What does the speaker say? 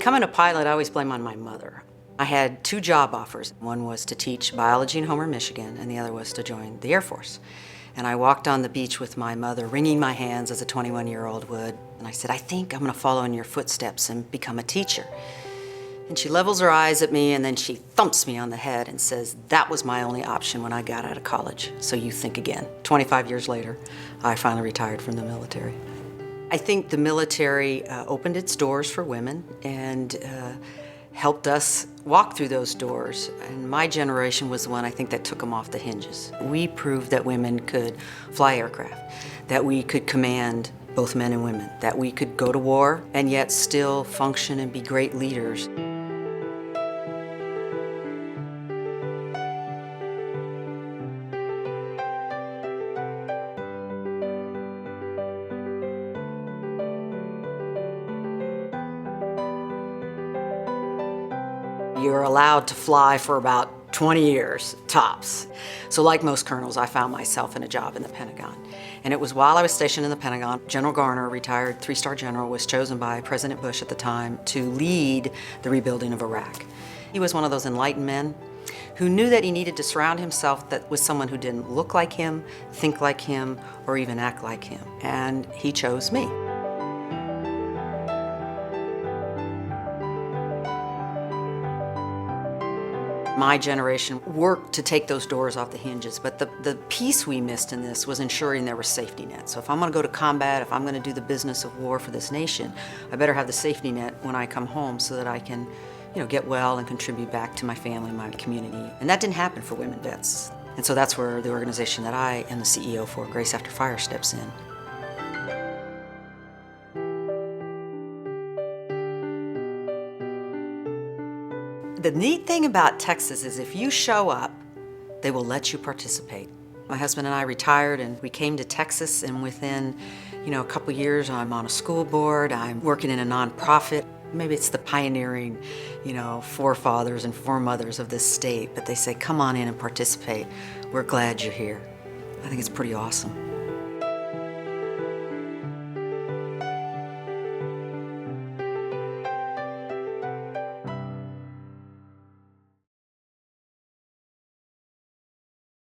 Becoming a pilot, I always blame on my mother. I had two job offers. One was to teach biology in Homer, Michigan, and the other was to join the Air Force. And I walked on the beach with my mother, wringing my hands as a 21-year-old would. And I said, I think I'm gonna follow in your footsteps and become a teacher. And she levels her eyes at me and then she thumps me on the head and says, that was my only option when I got out of college, so you think again. 25 years later, I finally retired from the military. I think the military opened its doors for women and helped us walk through those doors. And my generation was the one, I think, that took them off the hinges. We proved that women could fly aircraft, that we could command both men and women, that we could go to war and yet still function and be great leaders. You're allowed to fly for about 20 years, tops. So like most colonels, I found myself in a job in the Pentagon. And it was while I was stationed in the Pentagon, General Garner, retired three-star general, was chosen by President Bush at the time to lead the rebuilding of Iraq. He was one of those enlightened men who knew that he needed to surround himself with someone who didn't look like him, think like him, or even act like him. And he chose me. My generation worked to take those doors off the hinges, but the piece we missed in this was ensuring there were safety nets. So if I'm gonna go to combat, if I'm gonna do the business of war for this nation, I better have the safety net when I come home so that I can, get well and contribute back to my family, my community. And that didn't happen for women vets. And so that's where the organization that I am the CEO for, Grace After Fire, steps in. The neat thing about Texas is if you show up, they will let you participate. My husband and I retired and we came to Texas, and within, a couple years I'm on a school board, I'm working in a nonprofit. Maybe it's the pioneering, forefathers and foremothers of this state, but they say, come on in and participate. We're glad you're here. I think it's pretty awesome.